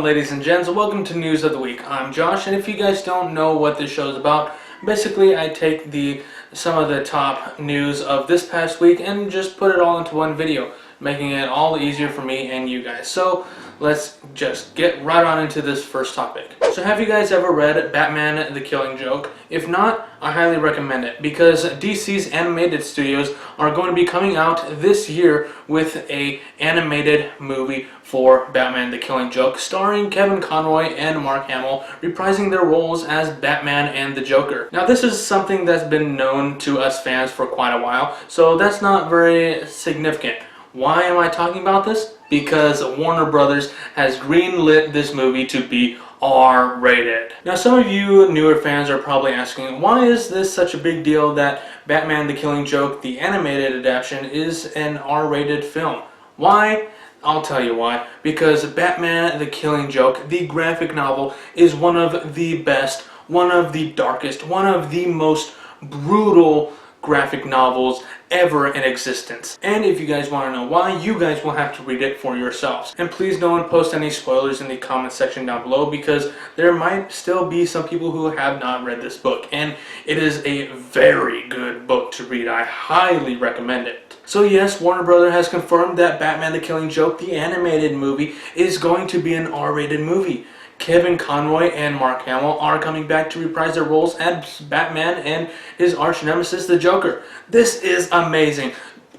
on, ladies and gents? Welcome to News of the Week. I'm Josh, and if you guys don't know what this show is about, basically I take some of the top news of this past week and just put it all into one video, making it all easier for me and you guys. So let's just get right on into this first topic. So have you guys ever read Batman the Killing Joke? If not, I highly recommend it because DC's animated studios are going to be coming out this year with an animated movie for Batman the Killing Joke, starring Kevin Conroy and Mark Hamill reprising their roles as Batman and the Joker. Now this is something that's been known to us fans for quite a while, so that's not very significant. Why am I talking about this? Because Warner Brothers has greenlit this movie to be R-rated. Now some of you newer fans are probably asking, why is this such a big deal that Batman the Killing Joke, the animated adaptation, is an R-rated film? Why? I'll tell you why. Because Batman the Killing Joke, the graphic novel, is one of the best, one of the darkest, one of the most brutal graphic novels ever in existence. And if you guys want to know why, you guys will have to read it for yourselves. And please don't post any spoilers in the comment section down below, because there might still be some people who have not read this book, and it is a very good book to read. I highly recommend it. So yes, Warner Brothers has confirmed that Batman the Killing Joke, the animated movie, is going to be an R-rated movie. Kevin Conroy and Mark Hamill are coming back to reprise their roles as Batman and his arch nemesis, the Joker. This is amazing.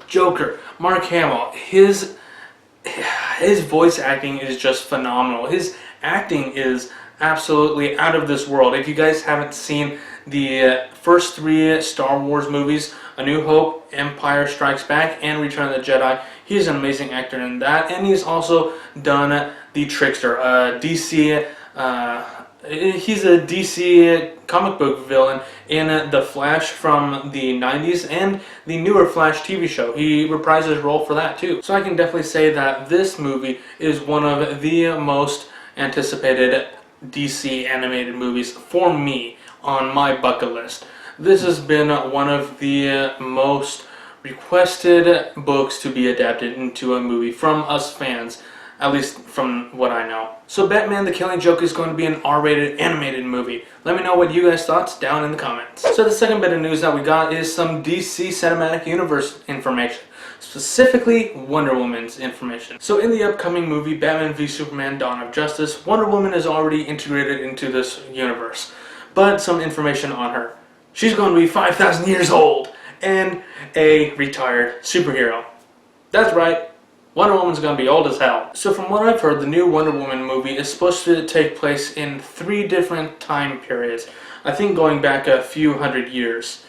Joker, Mark Hamill, his voice acting is just phenomenal. His acting is absolutely out of this world. If you guys haven't seen the first three Star Wars movies, A New Hope, Empire Strikes Back, and Return of the Jedi, he's an amazing actor in that, and he's also done the Trickster, DC. He's a DC comic book villain in The Flash from the 90s and the newer Flash TV show. He reprised his role for that too. So I can definitely say that this movie is one of the most anticipated DC animated movies for me on my bucket list. This has been one of the most requested books to be adapted into a movie from us fans, at least from what I know. So Batman the Killing Joke is going to be an R-rated animated movie. Let me know what you guys thought down in the comments. So the second bit of news that we got is some DC Cinematic Universe information, specifically Wonder Woman's information. So in the upcoming movie Batman v Superman Dawn of Justice, Wonder Woman is already integrated into this universe. But some information on her. She's going to be 5,000 years old and a retired superhero. That's right. Wonder Woman's gonna be old as hell. So from what I've heard, the new Wonder Woman movie is supposed to take place in 3 different time periods. I think going back a few hundred years.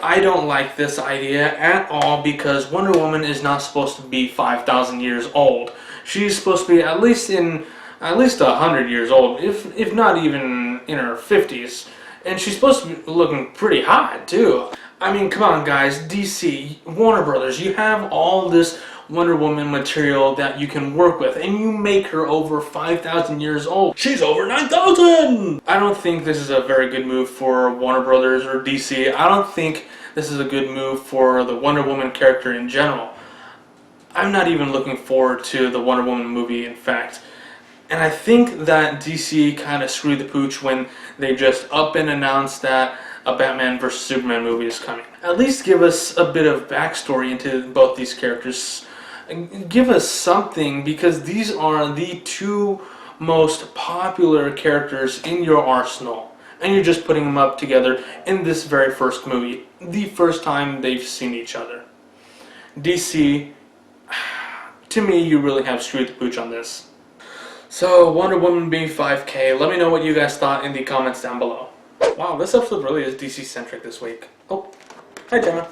I don't like this idea at all because Wonder Woman is not supposed to be 5,000 years old. She's supposed to be at least 100 years old, if not even in her 50s. And she's supposed to be looking pretty hot too. I mean, come on guys, DC, Warner Brothers, you have all this Wonder Woman material that you can work with, and you make her over 5,000 years old. She's over 9,000! I don't think this is a very good move for Warner Brothers or DC. I don't think this is a good move for the Wonder Woman character in general. I'm not even looking forward to the Wonder Woman movie, in fact. And I think that DC kind of screwed the pooch when they just up and announced that a Batman vs Superman movie is coming. At least give us a bit of backstory into both these characters. Give us something, because these are the 2 most popular characters in your arsenal. And you're just putting them up together in this very first movie. The first time they've seen each other. DC, to me, you really have screwed the pooch on this. So, Wonder Woman being 5K, let me know what you guys thought in the comments down below. Wow, this episode really is DC-centric this week. Oh, hi Gemma.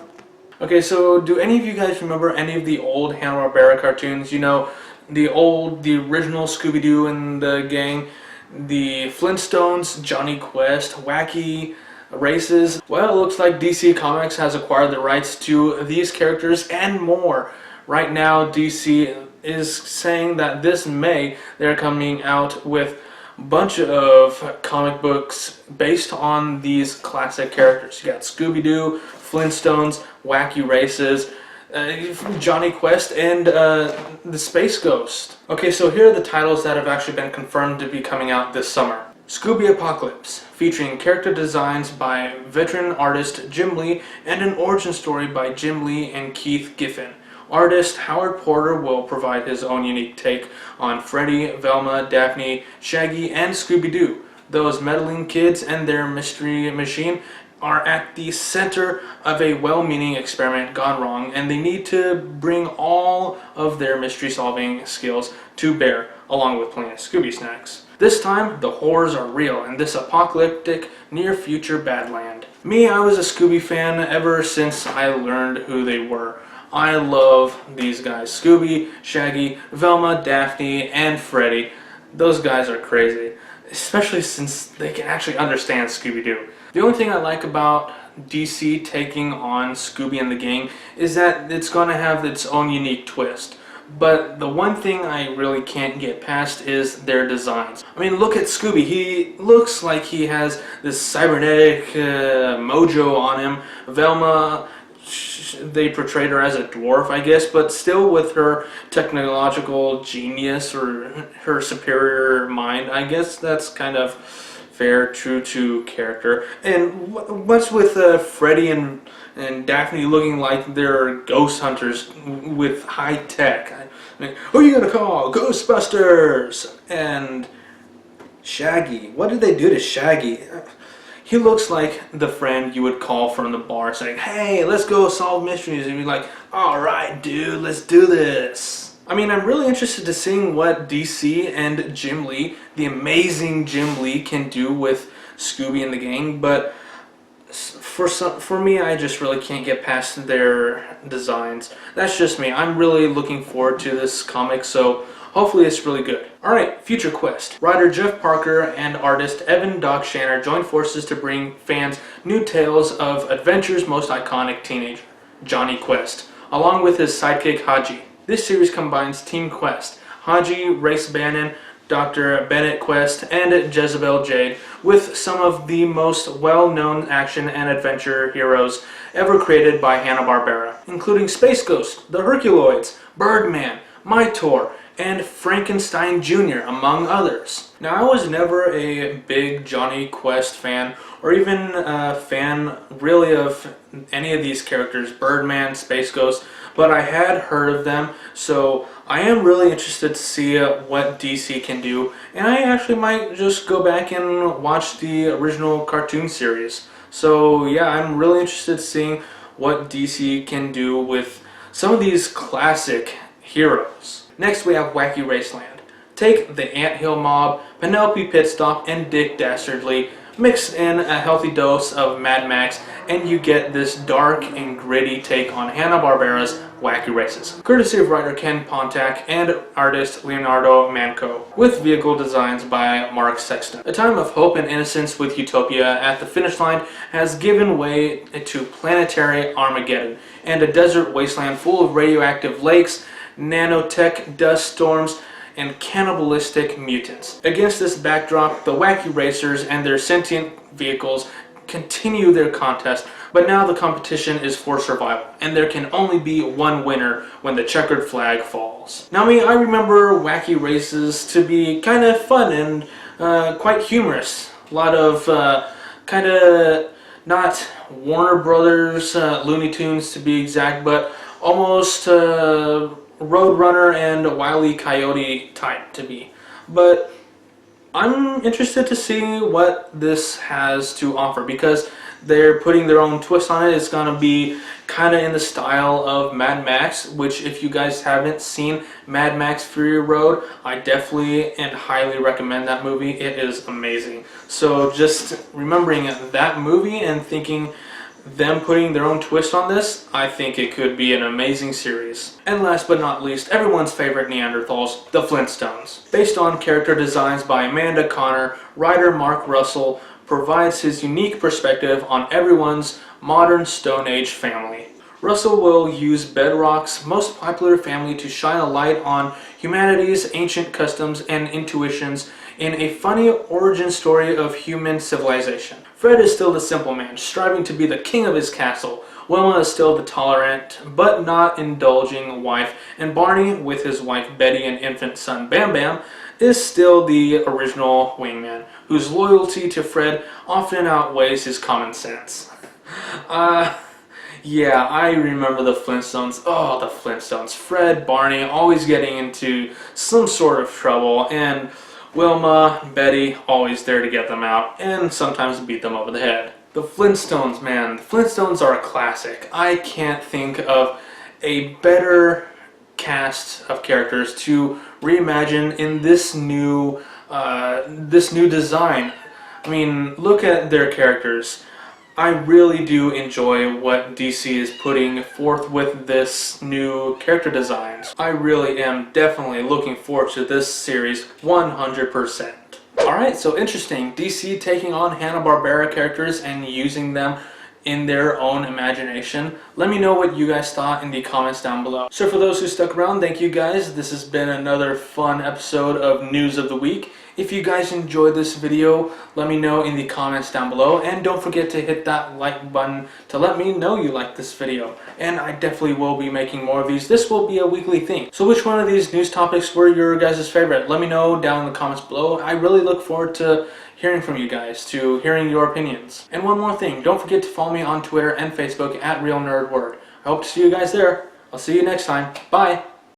Okay, so do any of you guys remember any of the old Hanna-Barbera cartoons? You know, the original Scooby-Doo and the gang, the Flintstones, Johnny Quest, Wacky Races? Well, it looks like DC Comics has acquired the rights to these characters and more. Right now, DC is saying that this May they're coming out with a bunch of comic books based on these classic characters. You got Scooby-Doo, Flintstones, Wacky Races. Johnny Quest, and the Space Ghost. Okay, so here are the titles that have actually been confirmed to be coming out this summer. Scooby Apocalypse, featuring character designs by veteran artist Jim Lee and an origin story by Jim Lee and Keith Giffen. Artist Howard Porter will provide his own unique take on Freddy, Velma, Daphne, Shaggy, and Scooby-Doo. Those meddling kids and their mystery machine are at the center of a well-meaning experiment gone wrong, and they need to bring all of their mystery-solving skills to bear, along with plenty of Scooby snacks. This time, the horrors are real in this apocalyptic, near-future Badland. Me, I was a Scooby fan ever since I learned who they were. I love these guys. Scooby, Shaggy, Velma, Daphne, and Freddy. Those guys are crazy, especially since they can actually understand Scooby-Doo. The only thing I like about DC taking on Scooby and the gang is that it's going to have its own unique twist. But the one thing I really can't get past is their designs. I mean, look at Scooby. He looks like he has this cybernetic mojo on him. Velma, they portrayed her as a dwarf, I guess, but still with her technological genius or her superior mind. I guess that's kind of fair, true to character. And what's with Freddy and Daphne looking like they're ghost hunters with high tech? I mean, who are you gonna call? Ghostbusters! And Shaggy. What did they do to Shaggy? He looks like the friend you would call from the bar saying, "Hey, let's go solve mysteries." And you'd be like, "Alright, dude, let's do this." I mean, I'm really interested to seeing what DC and Jim Lee, the amazing Jim Lee, can do with Scooby and the gang, but for me, I just really can't get past their designs. That's just me. I'm really looking forward to this comic, so hopefully it's really good. Alright, Future Quest. Writer Jeff Parker and artist Evan Doc Shanner join forces to bring fans new tales of adventure's most iconic teenager, Johnny Quest, along with his sidekick Haji. This series combines Team Quest, Haji, Race Bannon, Dr. Bennett Quest, and Jezebel Jade with some of the most well-known action and adventure heroes ever created by Hanna-Barbera, including Space Ghost, the Herculoids, Birdman, Mytor, and Frankenstein Jr., among others. Now, I was never a big Johnny Quest fan, or even a fan really of any of these characters, Birdman, Space Ghost, but I had heard of them, so I am really interested to see what DC can do, and I actually might just go back and watch the original cartoon series. So yeah, I'm really interested in seeing what DC can do with some of these classic heroes. Next we have Wacky Raceland. Take the Anthill Mob, Penelope Pitstop, and Dick Dastardly, mix in a healthy dose of Mad Max, and you get this dark and gritty take on Hanna-Barbera's Wacky Races, courtesy of writer Ken Pontac and artist Leonardo Manco, with vehicle designs by Mark Sexton. A time of hope and innocence with Utopia at the finish line has given way to planetary Armageddon, and a desert wasteland full of radioactive lakes, nanotech dust storms, and cannibalistic mutants. Against this backdrop, the Wacky Racers and their sentient vehicles continue their contest, but now the competition is for survival, and there can only be one winner when the checkered flag falls. Now I remember Wacky Races to be kind of fun and quite humorous. A lot of kind of not Warner Brothers Looney Tunes to be exact, but almost Roadrunner and Wile E. Coyote type to be. But I'm interested to see what this has to offer, because they're putting their own twist on it. It's going to be kind of in the style of Mad Max, which if you guys haven't seen Mad Max Fury Road, I definitely and highly recommend that movie. It is amazing. So just remembering that movie and thinking them putting their own twist on this, I think it could be an amazing series. And last but not least, everyone's favorite Neanderthals, the Flintstones. Based on character designs by Amanda Connor, writer Mark Russell provides his unique perspective on everyone's modern Stone Age family. Russell will use Bedrock's most popular family to shine a light on humanity's ancient customs and intuitions in a funny origin story of human civilization. Fred is still the simple man, striving to be the king of his castle. Wilma is still the tolerant, but not indulging wife, and Barney, with his wife Betty and infant son Bam Bam, is still the original wingman, whose loyalty to Fred often outweighs his common sense. Yeah, I remember the Flintstones. Oh, the Flintstones. Fred, Barney, always getting into some sort of trouble, and Wilma, Betty, always there to get them out, and sometimes beat them over the head. The Flintstones, man. The Flintstones are a classic. I can't think of a better cast of characters to reimagine in this new design. I mean, look at their characters. I really do enjoy what DC is putting forth with this new character designs. I really am definitely looking forward to this series 100%. Alright, so interesting. DC taking on Hanna-Barbera characters and using them in their own imagination. Let me know what you guys thought in the comments down below. So for those who stuck around, thank you guys. This has been another fun episode of News of the Week. If you guys enjoyed this video, let me know in the comments down below, and don't forget to hit that like button to let me know you like this video. And I definitely will be making more of these. This will be a weekly thing. So which one of these news topics were your guys' favorite? Let me know down in the comments below. I really look forward to hearing from you guys, to hearing your opinions. And one more thing, don't forget to follow me on Twitter and Facebook at RealNerdWord. I hope to see you guys there. I'll see you next time. Bye!